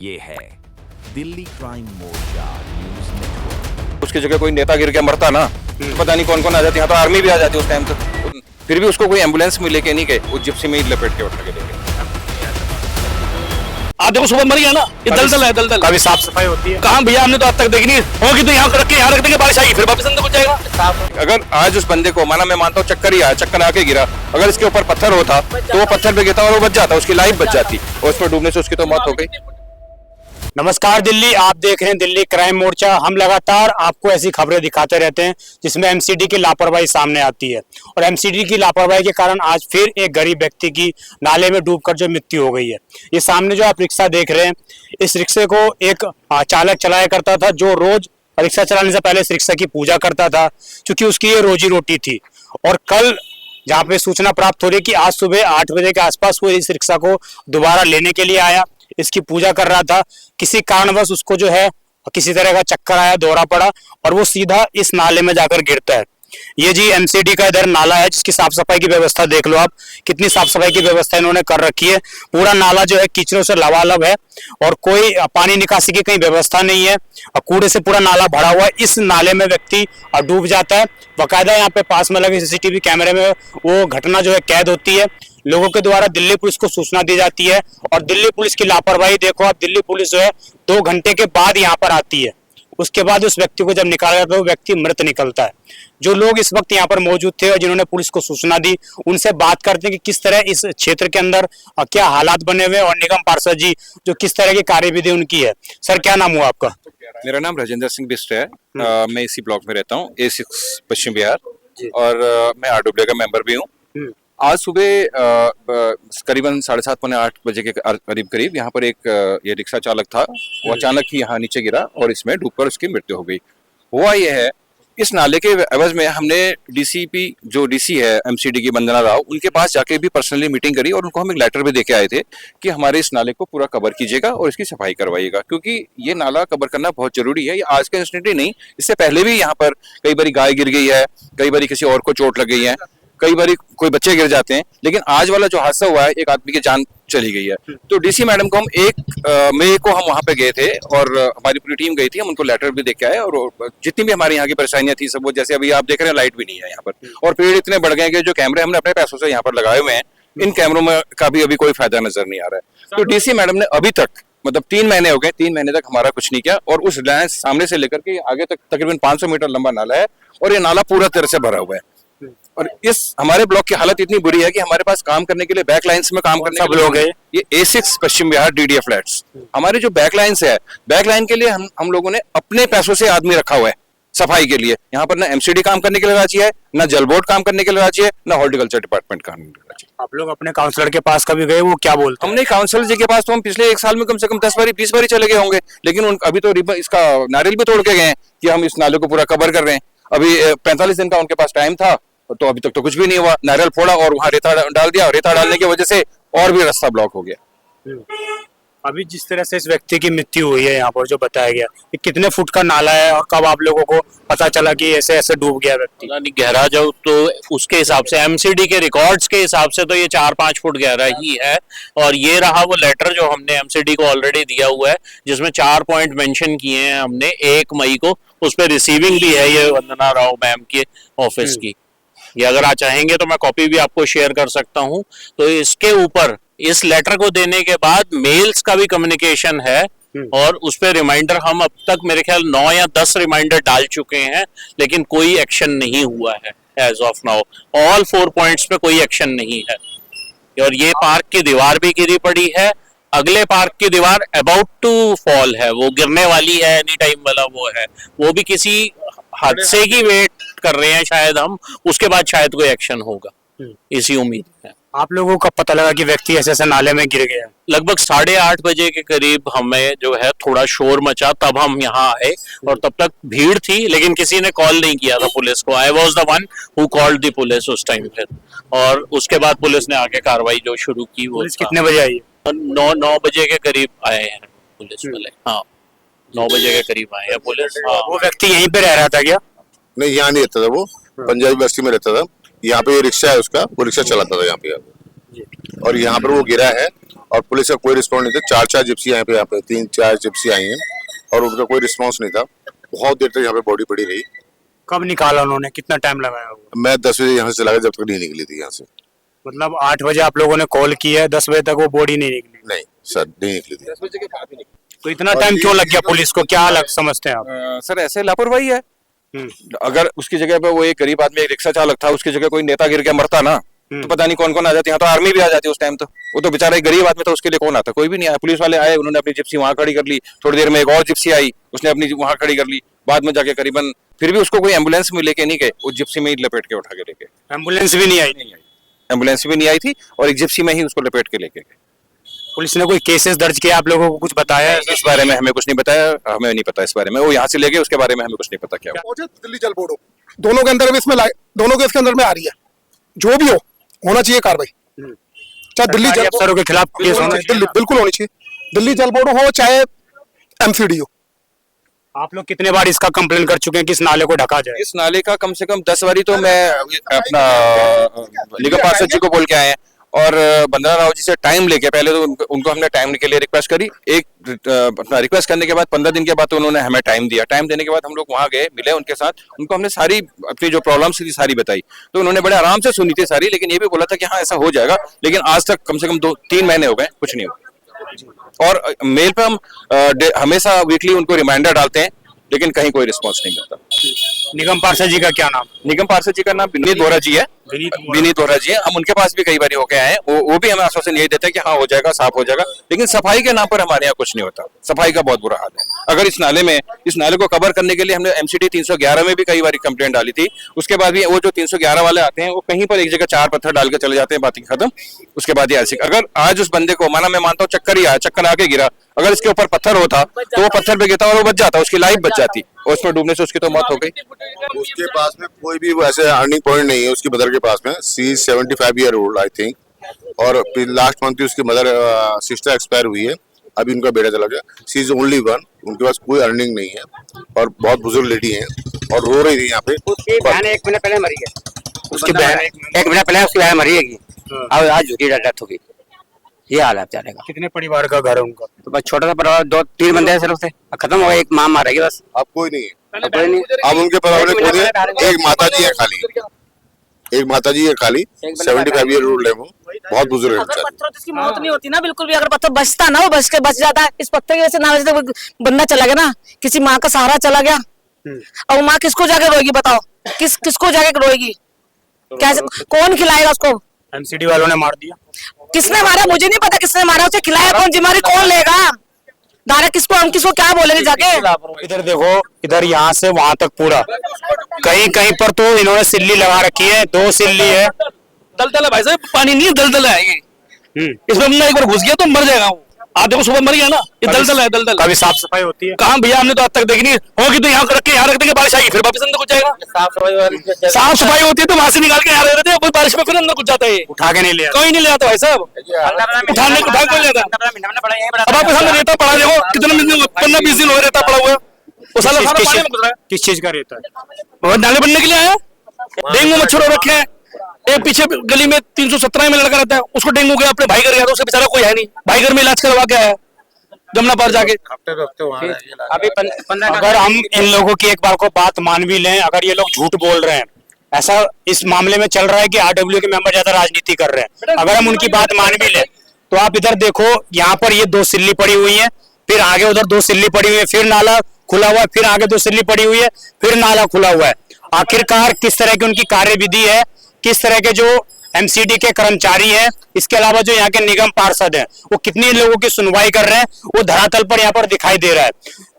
ये है दिल्ली क्राइम मोर्चा news network. उसकी जगह कोई नेता गिर के मरता ना, पता नहीं कौन कौन आ जाती। यहाँ तो आर्मी भी आ जाती उस टाइम तो फिर भी उसको कोई एम्बुलेंस में लेके नहीं गए, वो जिप्सी में ही लपेट के उठा के लेके। आप देखो सुबह मर गया ना, ये दलदल है, दलदल। कभी साफ सफाई होती है? कहाँ भैया, हमने तो आज तक देखी नहीं होगी। तो यहाँ रख के यहाँ रख देंगे, बारिश आएगी फिर वापस अंदर घुस जाएगा। अगर आज उस बंदे को माना, मैं मानता हूँ चक्कर ही आया, चक्कर आके गिरा, अगर इसके ऊपर पत्थर होता तो वो पत्थर पे गिरता और वो बच जाता, उसकी लाइफ बच जाती, और उसमें डूबने से उसकी तो मौत हो गई। नमस्कार दिल्ली, आप देख रहे हैं दिल्ली क्राइम मोर्चा। हम लगातार आपको ऐसी खबरें दिखाते रहते हैं जिसमें एमसीडी की लापरवाही सामने आती है, और एमसीडी की लापरवाही के कारण आज फिर एक गरीब व्यक्ति की नाले में डूबकर जो मृत्यु हो गई है। ये सामने जो आप रिक्शा देख रहे हैं, इस रिक्शे को एक चालक चलाया करता था जो रोज रिक्शा चलाने से पहले इस रिक्शा की पूजा करता था, क्योंकि उसकी ये रोजी रोटी थी। और कल जहाँ पे सूचना प्राप्त हो रही है कि आज सुबह 8 बजे के आसपास वो इस रिक्शा को दोबारा लेने के लिए आया, इसकी पूजा कर रहा था। किसी कारणवश उसको जो है किसी तरह का चक्कर आया, दौरा पड़ा, और वो सीधा इस नाले में जाकर गिरता है। ये जी एमसीडी का इधर नाला है, जिसकी साफ सफाई की व्यवस्था देख लो आप, कितनी साफ सफाई की व्यवस्था इन्होंने कर रखी है। पूरा नाला जो है कीचड़ों से लबालब है, और कोई पानी निकासी की कहीं व्यवस्था नहीं है, और कूड़े से पूरा नाला भरा हुआ है। इस नाले में व्यक्ति डूब जाता है। बाकायदा यहाँ पे पास में लगे सीसीटीवी कैमरे में वो घटना जो है कैद होती है। लोगों के द्वारा दिल्ली पुलिस को सूचना दी जाती है, और दिल्ली पुलिस की लापरवाही देखो आप। दिल्ली पुलिस जो है 2 घंटे के बाद यहाँ पर आती है, उसके बाद उस व्यक्ति को जब निकाला जाता है वो व्यक्ति मृत निकलता है। जो लोग इस वक्त यहाँ पर मौजूद थे और जिन्होंने पुलिस को सूचना दी, उनसे बात करते हैं कि किस तरह इस क्षेत्र के अंदर क्या हालात बने हुए, और निगम पार्षद जी जो किस तरह की कार्यविधि उनकी है। सर, क्या नाम हुआ आपका? मेरा नाम राजेंद्र सिंह बिस्ट है। मैं इसी ब्लॉक में रहता हूँ, A6 पश्चिम बिहार, और मैं RWA का मेंबर भी हूँ। आज सुबह करीबन 7:30 पौने 8 बजे के करीब यहाँ पर एक ये रिक्शा चालक था, वो अचानक ही यहाँ नीचे गिरा और इसमें डूबकर उसकी मृत्यु हो गई। हुआ ये है, इस नाले के एवज में हमने डीसीपी जो डीसी है एमसीडी की वंदना राव, उनके पास जाके भी पर्सनली मीटिंग करी, और उनको हम एक लेटर भी देके आए थे कि हमारे इस नाले को पूरा कवर कीजिएगा और इसकी सफाई करवाइएगा, क्योंकि ये नाला कवर करना बहुत जरूरी है। ये आज का इंसिडेंट ही नहीं, इससे पहले भी यहाँ पर कई बारी गाय गिर गई है, कई बारी किसी और को चोट लग गई है, कई बारी कोई बच्चे गिर जाते हैं, लेकिन आज वाला जो हादसा हुआ है, एक आदमी की जान चली गई है। तो डीसी मैडम को हम 1 मई को हम वहां पे गए थे, और हमारी पूरी टीम गई थी, हम उनको लेटर भी देके आए, और जितनी भी हमारे यहाँ की परेशानियां थी सब वो, जैसे अभी आप देख रहे हैं लाइट भी नहीं है यहाँ पर, और पेड़ इतने बढ़ गए कि जो कैमरे हमने अपने पैसों से यहाँ पर लगाए हुए हैं, इन कैमरों में का भी अभी कोई फायदा नजर नहीं आ रहा है। तो डीसी मैडम ने अभी तक, मतलब 3 महीने हो गए, 3 महीने तक हमारा कुछ नहीं किया, और उस लाइन सामने से लेकर के आगे तक तकरीबन 500 मीटर लंबा नाला है, और ये नाला पूरा तरह से भरा हुआ है। और इस हमारे ब्लॉक की हालत इतनी बुरी है कि हमारे पास काम करने के लिए बैक लाइन्स में काम करने के लोग हैं। ये A6 पश्चिम बिहार DDA फ्लैट्स, हमारे जो बैक लाइन्स है, बैक लाइन के लिए हम लोगों ने अपने पैसों से आदमी रखा हुआ है सफाई के लिए। यहाँ पर ना एमसीडी काम करने के लिए राजी है, ना जल बोर्ड काम करने के लिए राजी है, ना हॉर्टिकल्चर डिपार्टमेंट काम करने के लिए राजी है। आप लोग अपने काउंसलर के पास कभी गए, वो क्या बोलते हैं? हमने काउंसलर जी के पास तो हम पिछले 1 साल में कम से कम 10 बारी 20 बारी चले गए होंगे, लेकिन अभी तो इसका नारियल भी तोड़ के गए हैं कि हम इस नाले को पूरा कवर कर रहे हैं। अभी 45 दिन का उनके पास टाइम था, तो अभी तक तो कुछ भी नहीं हुआ। नारियल फोड़ा और वहां रेता डाल दिया, रेता डालने की वजह से और भी रास्ता ब्लॉक हो गया। अभी जिस तरह से इस व्यक्ति की मृत्यु हुई है यहाँ पर जो बताया गया, ये कितने फुट का नाला है, और कब आप लोगों को पता चला कि ऐसे ऐसे डूब गया व्यक्ति? यानी गहरा जो, तो उसके हिसाब से एमसीडी के रिकॉर्ड्स के हिसाब से तो ये 4-5 फुट गहरा ही है। और ये रहा वो लेटर जो हमने एमसीडी को ऑलरेडी दिया हुआ है, जिसमें 4 पॉइंट मेंशन किए हैं हमने 1 मई को। उस पर रिसीविंग भी है ये वंदना राव मैम के ऑफिस की। ये अगर आप चाहेंगे तो मैं कॉपी भी आपको शेयर कर सकता हूं। तो इसके ऊपर इस लेटर को देने के बाद मेल्स का भी कम्युनिकेशन है, और उस पे रिमाइंडर हम अब तक मेरे ख्याल 9 या 10 रिमाइंडर डाल चुके हैं, लेकिन कोई एक्शन नहीं हुआ है as of now. All 4 points पे कोई एक्शन नहीं है। और ये पार्क की दीवार भी गिरी पड़ी है, अगले पार्क की दीवार अबाउट टू फॉल है, वो गिरने वाली है, एनी टाइम वाला वो है। वो भी किसी हादसे की वेट कर रहे हैं शायद हम, उसके बाद शायद कोई एक्शन होगा, इसी उम्मीद है। आप लोगों को पता लगा कि व्यक्ति ऐसे ऐसे नाले में गिर गया? लगभग 8:30 बजे के करीब हमें जो है थोड़ा शोर मचा, तब हम यहाँ आए, और तब तक भीड़ थी, लेकिन किसी ने कॉल नहीं किया था पुलिस को। I was the one who called the police उस टाइम पे, और उसके बाद पुलिस ने आगे कार्रवाई जो शुरू की। वो पुलिस कितने बजे आई? 9 बजे के करीब आए हैं पुलिस वाले। हाँ, 9 बजे के करीब आए हैं पुलिस। वो व्यक्ति यहीं पे रह रहा था क्या? नहीं, यहाँ नहीं रहता था वो, पंजाबी बस्ती में रहता था। यहाँ पे ये रिक्शा है उसका, वो रिक्शा चलाता था यहाँ पे। और यहाँ पर वो गिरा है और पुलिस का कोई रिस्पॉन्स नहीं था। चार जिप्सी यहाँ पे 3-4 जिप्सी आई हैं और उनका कोई रिस्पॉन्स नहीं था। बहुत देर तक यहाँ पे बॉडी पड़ी रही। कब निकाला उन्होंने, कितना टाइम लगाया होगा? मैं 10 बजे यहाँ से चला गया, जब तक नहीं निकली थी यहाँ से। मतलब 8 बजे आप लोगों ने कॉल की है, 10 बजे तक वो बॉडी नहीं निकली? नहीं सर, नहीं निकली थी। 10 बजे के बाद ही निकली। तो इतना टाइम क्यों लग गया पुलिस को, क्या अलग समझते हैं आप? सर ऐसे लापरवाही है। अगर उसकी जगह पे वो एक गरीब आदमी, एक रिक्शा चालक था, उसकी जगह कोई नेता गिर के मरता ना, तो पता नहीं कौन कौन आ जाती। यहाँ तो आर्मी भी आ जाती उस टाइम। तो वो तो बेचारा एक गरीब आदमी था, उसके लिए कौन आता? कोई भी नहीं आया। पुलिस वाले आए, उन्होंने अपनी जिप्सी वहां खड़ी कर ली। थोड़ी देर में एक और जिप्सी आई, उसने अपनी वहां खड़ी कर ली। बाद में जाके करीबन फिर भी उसको कोई एम्बुलेंस में लेके नहीं गए, उस जिप्सी में ही लपेट के उठा के लेके। एम्बुलेंस भी नहीं आई? एम्बुलेंस भी नहीं आई थी और एक जिप्सी में ही उसको लपेट के लेके गए। पुलिस ने कोई केसेस दर्ज किया, आप लोगों को कुछ बताया है? इस बारे में हमें कुछ नहीं बताया, हमें नहीं पता इस बारे में। वो यहाँ से ले गए, उसके बारे में हमें कुछ नहीं पता क्या हुआ। पहुंचे दिल्ली जल बोर्ड दोनों के अंदर भी इसमें दोनों के इसके अंदर में आ रही है। जो भी हो, होना चाहिए कार्रवाई। चाहे दिल्ली जल अफसरों के खिलाफ केस होना चाहिए, बिल्कुल होनी चाहिए। दिल्ली जल बोर्ड हो चाहे एमसीडी हो। आप लोग कितने बार इसका कंप्लेन कर चुके हैं कि इस नाले को ढका जाए? इस नाले का कम से कम 10 बारी तो मैं अपना निगम पार्षद जी को बोल के आए हैं और बंदना राव जी से टाइम लेके, पहले तो उनको हमने टाइम के लिए रिक्वेस्ट करी। अपना रिक्वेस्ट करने के बाद 15 दिन के बाद तो उन्होंने हमें टाइम दिया। टाइम देने के बाद हम लोग वहां गए, मिले उनके साथ, उनको हमने सारी अपनी जो प्रॉब्लम्स थी सारी बताई। तो उन्होंने बड़े आराम से सुनी थी सारी, लेकिन ये भी बोला था कि हाँ ऐसा हो जाएगा। लेकिन आज तक कम से कम 2-3 महीने हो गए, कुछ नहीं हुआ। और मेल पे हम हमेशा वीकली उनको रिमाइंडर डालते हैं, लेकिन कहीं कोई रिस्पॉन्स नहीं मिलता। निगम पार्षद जी का क्या नाम? निगम पार्षद जी का नाम विनीत बोरा जी है। विनीत बोरा जी है। हम उनके पास भी कई बार होके आए हैं, वो भी हमें आश्वासन यही देते हैं कि हाँ हो जाएगा, साफ हो जाएगा। लेकिन सफाई के नाम पर हमारे यहाँ कुछ नहीं होता। सफाई का बहुत बुरा हाल है। अगर इस नाले को कवर करने के लिए हमने MCD 311 में भी कई बार कंप्लेंट डाली थी। उसके बाद भी वो जो 311 वाले आते हैं, वो कहीं पर एक जगह 4 पत्थर डाल के चले जाते हैं, बात ही खत्म। उसके बाद ये अगर आज उस बंदे को माना, मैं मानता हूँ चक्कर ही आया, चक्कर आके गिरा, अगर इसके ऊपर पत्थर होता तो वो पत्थर पे गिरता और वो बच जाता, उसकी लाइफ बच जाती, और उसमें डूबने से उसकी तो मौत हो गई। उसके पास में कोई भी ऐसे अर्निंग पॉइंट नहीं है। उसकी मदर के पास में, सी 75 ईयर ओल्ड आई थिंक, और लास्ट मंथ उसकी मदर सिस्टर एक्सपायर हुई है। अभी उनका बेटा चला गया। सी इज ओनली वन। उनके पास कोई अर्निंग नहीं है और बहुत बुजुर्ग लेडी है और रो रही थी यहाँ पे। उसकी बहन 1 महीने पहले मरी है। उसकी बहन 1 महीने पहले उसकी बहन मरी है, अब आज झुकी डेथ होगी। ये हाल है जाने का। कितने परिवार का घर है उनका? तो बस छोटा सा परिवार, 2-3 बंदे हैं सिर्फ से, खत्म हो गया। एक माँ मारेगी बस, अब कोई नहीं है। अब कोई नहीं। अब उनके परिवार में कोई नहीं है। एक माता जी है खाली, एक माता जी है खाली, 75 ईयर ओल्ड है वो, बहुत बुजुर्ग है। पत्थर जिसकी मौत नहीं होती ना बिल्कुल भी, अगर पत्थर बचता ना, वो बच जाता है। इस पत्थर की वजह से ना, वजह से बंदा चला गया ना, किसी माँ का सहारा चला गया। और वो माँ किसको जाके रोएगी बताओ? किसको जाके रोएगी? कैसे, कौन खिलाएगा उसको? MCD वालों ने मार दिया। किसने मारा मुझे नहीं पता, किसने मारा, उसे खिलाया कौन, जिम्मेदारी कौन लेगा? दारा किसको, हम किसको क्या बोलेंगे जाके? इधर देखो, इधर यहाँ से वहां तक पूरा, कहीं कहीं पर तो इन्होंने सिल्ली लगा रखी है, 2 सिल्ली है। दलदल है भाई साहब, पानी नहीं है, दलदल है ये। इसमें बंदा एक बार घुस गया तो मर जाएगा वो। आप देखो सुबह मर गया ना, ये दलदल है, दलदल। कभी साफ सफाई होती है? कहाँ भैया, हमने तो आज तक देखी नहीं होगी। तो यहाँ रख के यहाँ रख देंगे, बारिश आएगी फिर वापस अंदर घुस जाएगा। साफ सफाई होती है तो वहां से निकाल के यहाँ रख देते हैं, बारिश में फिर अंदर घुस जाता है। उठा के नहीं ले कोई नहीं ले आता भाई साहब, उठाने को कोई ले आता। अब आपके सामने रेता पड़ा, देखो कितना 15-20 दिन हो गए रेता पड़ा हुआ है। वो साला सारा पानी में घुस रहा है। किस चीज का रहता है? और नाले बनने के लिए आया। डेंगू मच्छर हो रखे हैं। एक पीछे गली में 317 में लड़का रहता है, उसको डेंगू गया, अपने भाई घर गया, उसका बेचारा कोई है नहीं, भाई घर में इलाज करवा के आया जमुना पार जाके। अभी 15 अगर हम इन लोगों की एक बार को बात मान भी लें, अगर ये लोग झूठ बोल रहे हैं, ऐसा इस मामले में चल रहा है कि RW के मेंबर ज्यादा राजनीति कर रहे हैं, अगर हम उनकी बात मान भी लें, तो आप इधर देखो, यहाँ पर ये 2 सिल्ली पड़ी हुई है, फिर आगे उधर 2 सिल्ली पड़ी हुई है, फिर नाला खुला हुआ है, फिर आगे 2 सिल्ली पड़ी हुई है, फिर नाला खुला हुआ है। आखिरकार किस तरह की उनकी कार्यविधि है, किस तरह के जो MCD के कर्मचारी हैं, इसके अलावा जो यहाँ के निगम पार्षद हैं, वो कितने लोगों की सुनवाई कर रहे हैं, वो धरातल पर यहाँ पर दिखाई दे रहा है।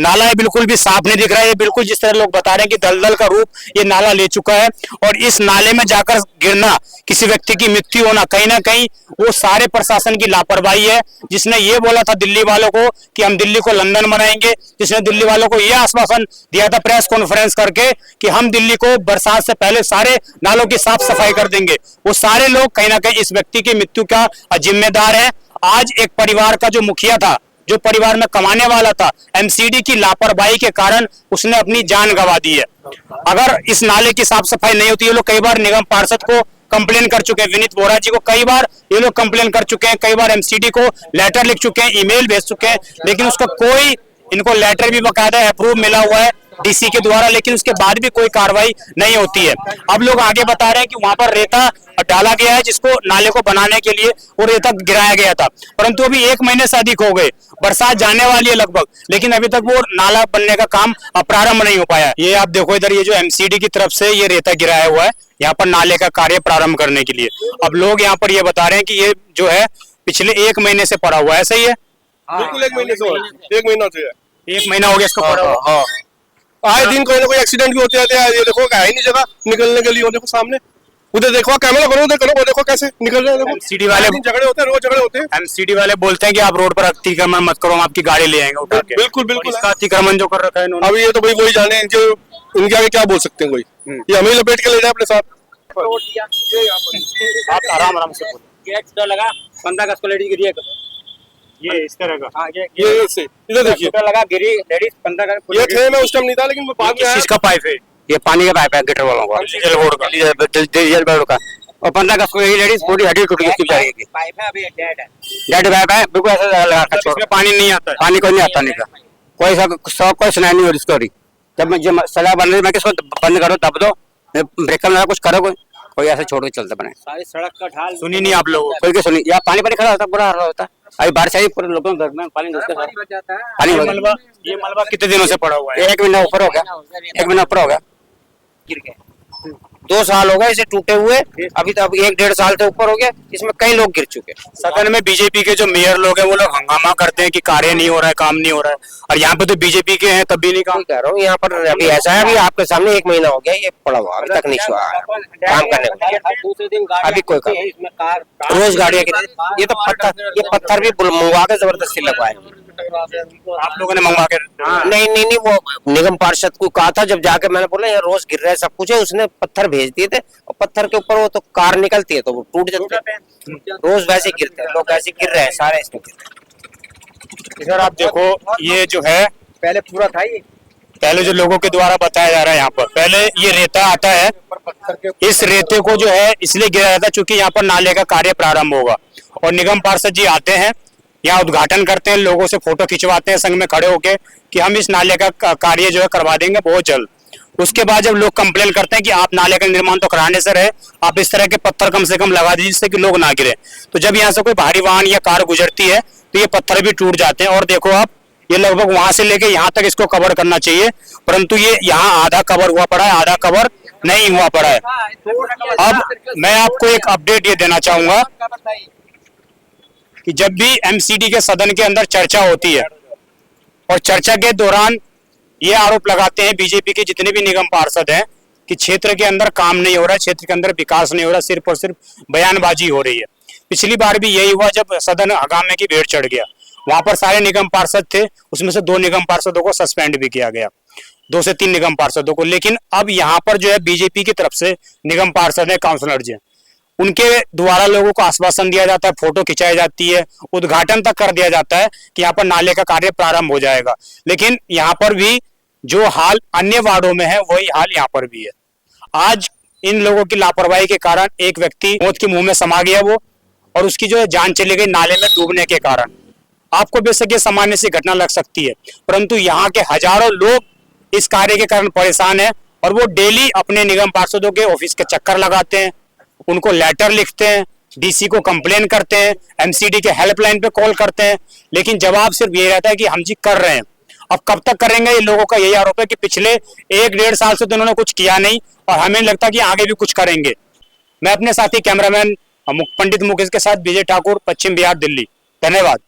नाला है बिल्कुल भी साफ नहीं दिख रहा है, ये बिल्कुल जिस तरह लोग बता रहे हैं कि दलदल का रूप ये नाला ले चुका है। और इस नाले में जाकर गिरना, किसी व्यक्ति की मृत्यु होना, कहीं ना कहीं वो सारे प्रशासन की लापरवाही है। जिसने ये बोला था दिल्ली वालों को कि हम दिल्ली को लंदन बनाएंगे, जिसने दिल्ली वालों को ये आश्वासन दिया था प्रेस कॉन्फ्रेंस करके कि हम दिल्ली को बरसात से पहले सारे नालों की साफ सफाई कर देंगे, वो सारे लोग कहीं ना कहीं इस व्यक्ति की मृत्यु का जिम्मेदार है। आज एक परिवार का जो मुखिया था, जो परिवार में कमाने वाला था, MCD की लापरवाही के कारण उसने अपनी जान गंवा दी है। अगर इस नाले की साफ सफाई नहीं होती, ये लोग कई बार निगम पार्षद को कंप्लेन कर चुके हैं, विनीत बोरा जी को कई बार ये लोग कंप्लेन कर चुके हैं, कई बार एमसीडी को लेटर लिख चुके हैं, ईमेल भेज चुके हैं, लेकिन उसका कोई, इनको लेटर भी बकायदा अप्रूव मिला हुआ है डीसी के द्वारा, लेकिन उसके बाद भी कोई कार्रवाई नहीं होती है। अब लोग आगे बता रहे हैं कि वहां पर रेता डाला गया है, जिसको नाले को बनाने के लिए वो रेता गिराया गया था, परंतु अभी 1 महीने से अधिक हो गए, बरसात जाने वाली है लगभग, लेकिन अभी तक वो नाला बनने का काम प्रारंभ नहीं हो पाया। ये आप देखो इधर, ये जो एमसीडी की तरफ से ये रेता गिराया हुआ है यहाँ पर नाले का कार्य प्रारंभ करने के लिए। अब लोग यहाँ पर ये बता रहे हैं कि ये जो है पिछले 1 महीने से पड़ा हुआ है, सही है? बिल्कुल 1 महीने से, 1 महीना से है। 1 महीना हो गया इसको पड़ा हुआ। हाँ, आए दिन कोई ना कोई एक्सीडेंट भी होते रहते हैं। ये देखो है ही नहीं जगह निकलने के लिए, वो देखो सामने, उधर देखो, कैमरा करो, उधर करो, वो देखो कैसे निकल रहे हैं। देखो एमसीडी वाले झगड़े होते हैं, रोज झगड़े होते हैं। एमसीडी वाले बोलते हैं कि आप रोड पर अतिक्रमण मत करो, हम आपकी गाड़ी ले आएंगे उठा के। बिल्कुल बिल्कुल, इसका अतिक्रमण जो कर रखा है इन्होंने, अब ये तो भाई वही जाने, जो इनके आगे क्या बोल सकते हैं कोई, ये हमें लपेट के ले जाए अपने साथ। आप आराम से बोलो। लगा 15 अगस्त को लेडीज गिरी, ये इस तरह का, ये इससे इधर देखिए, लगा गिरी लेडीज 15 अगस्त। ये थे, मैं उस टाइम नहीं था, लेकिन मैं बाद में किस आया। चीज का पाइप है? ये पानी का पाइप है गिटर वालों का, डीजल बोर्ड का। डीजल बोर्ड का। और 15 अगस्त को ये लेडीज पूरी हड्डी टूट गई, जाएगी पाइप है, अभी डेड पाइप है, बिल्कुल ऐसा लगा कर छोड़, इसमें पानी नहीं आता है। पानी कोई नहीं आता, नहीं का कोई सब कोई सुनाई नहीं हो रही स्टोरी। जब मैं सलाह बन रही, मैं किसको बंद करो, दब दो, ब्रेक लगा, कुछ करो, कोई ऐसे छोड़ के चलता बने। सारी सड़क का ढाल सुनी नहीं आप लोगों कोई की सुनी, या पानी खड़ा होता, बुरा हाल होता। अभी बारिश आई, पूरे लोगों के घर में पानी घुस गया, पानी को? ये मलबा कितने दिनों से पड़ा हुआ है? 1 महीना ऊपर हो गया, 1 महीना ऊपर हो गया, गिर गया। 2 साल हो गए इसे टूटे हुए, अभी तो 1-1.5 साल से ऊपर हो गया, इसमें कई लोग गिर चुके। सदन में बीजेपी के जो मेयर लोग हैं वो लोग हंगामा करते हैं कि कार्य नहीं हो रहा है, काम नहीं हो रहा है, और यहाँ पे तो बीजेपी के हैं तब भी नहीं काम। कह रहा हूँ यहाँ पर अभी ऐसा है, अभी आपके सामने 1 महीना हो गया ये पड़ा हुआ, अभी तक नहीं हुआ काम करने को। दूसरे दिन अभी कोई काम, रोज गाड़ियाँ गिरी। ये तो पत्थर भी मंगवा के जबरदस्ती लगवाए, आप लोगों ने मंगवा के? नहीं, वो निगम पार्षद को कहा था, जब जाके मैंने बोला यहाँ रोज गिर रहा है सब कुछ है, उसने पत्थर भेज दिए थे, और पत्थर के ऊपर वो तो कार निकलती है तो वो टूट जाते हैं, रोज वैसे गिरते हैं, लोग ऐसे गिर रहे हैं, सारे इसमें गिर रहे हैं। इधर आप देखो, ये जो है पहले पूरा था, ये पहले जो लोगों के द्वारा बताया जा रहा है, यहाँ पर पहले ये रेता आता है, इस रेते को जो है इसलिए गिराया जाता है क्योंकि यहाँ पर नाले का कार्य प्रारंभ होगा, और निगम पार्षद जी आते हैं, यहाँ उद्घाटन करते हैं, लोगों से फोटो खिंचवाते हैं संग में खड़े होके कि हम इस नाले का कार्य जो है करवा देंगे बहुत जल्द। उसके बाद जब लोग कंप्लेन करते हैं कि आप नाले का निर्माण तो कराने से रहे, आप इस तरह के पत्थर कम से कम लगा दीजिए जिससे कि लोग ना गिरे, तो जब यहाँ से कोई भारी वाहन या कार गुजरती है तो ये पत्थर भी टूट जाते हैं। और देखो आप, ये लगभग वहां से लेके यहाँ तक इसको कवर करना चाहिए, परंतु ये यहाँ आधा कवर हुआ पड़ा है, आधा कवर नहीं हुआ पड़ा है। अब मैं आपको एक अपडेट ये देना चाहूंगा कि जब भी एमसीडी के सदन के अंदर चर्चा होती है और चर्चा के दौरान ये आरोप लगाते हैं बीजेपी के जितने भी निगम पार्षद हैं कि क्षेत्र के अंदर काम नहीं हो रहा है, क्षेत्र के अंदर विकास नहीं हो रहा, सिर्फ और सिर्फ बयानबाजी हो रही है। पिछली बार भी यही हुआ जब सदन हंगामे की भेंट चढ़ गया, वहां पर सारे निगम पार्षद थे, उसमें से 2 निगम पार्षदों को सस्पेंड भी किया गया, 2 से 3 निगम पार्षदों को। लेकिन अब यहाँ पर जो है बीजेपी की तरफ से निगम पार्षद है, काउंसलर जी, उनके द्वारा लोगों को आश्वासन दिया जाता है, फोटो खिंचाई जाती है, उद्घाटन तक कर दिया जाता है कि यहाँ पर नाले का कार्य प्रारंभ हो जाएगा, लेकिन यहाँ पर भी जो हाल अन्य वार्डों में है वही हाल यहाँ पर भी है। आज इन लोगों की लापरवाही के कारण एक व्यक्ति मौत के मुंह में समा गया वो, और उसकी जो है जान चली गई नाले में डूबने के कारण। आपको बेशक ये सामान्य सी घटना लग सकती है, परंतु यहाँ के हजारों लोग इस कार्य के कारण परेशान है, और वो डेली अपने निगम पार्षदों के ऑफिस के चक्कर लगाते हैं, उनको लेटर लिखते हैं, डीसी को कंप्लेन करते हैं, एमसीडी के हेल्पलाइन पे कॉल करते हैं, लेकिन जवाब सिर्फ ये रहता है कि हम जी कर रहे हैं। अब कब तक करेंगे? ये लोगों का यही आरोप है कि पिछले 1-1.5 साल से तो इन्होंने कुछ किया नहीं, और हमें लगता है कि आगे भी कुछ करेंगे। मैं अपने साथी कैमरामैन पंडित मुकेश के साथ विजय ठाकुर, पश्चिम बिहार, दिल्ली। धन्यवाद।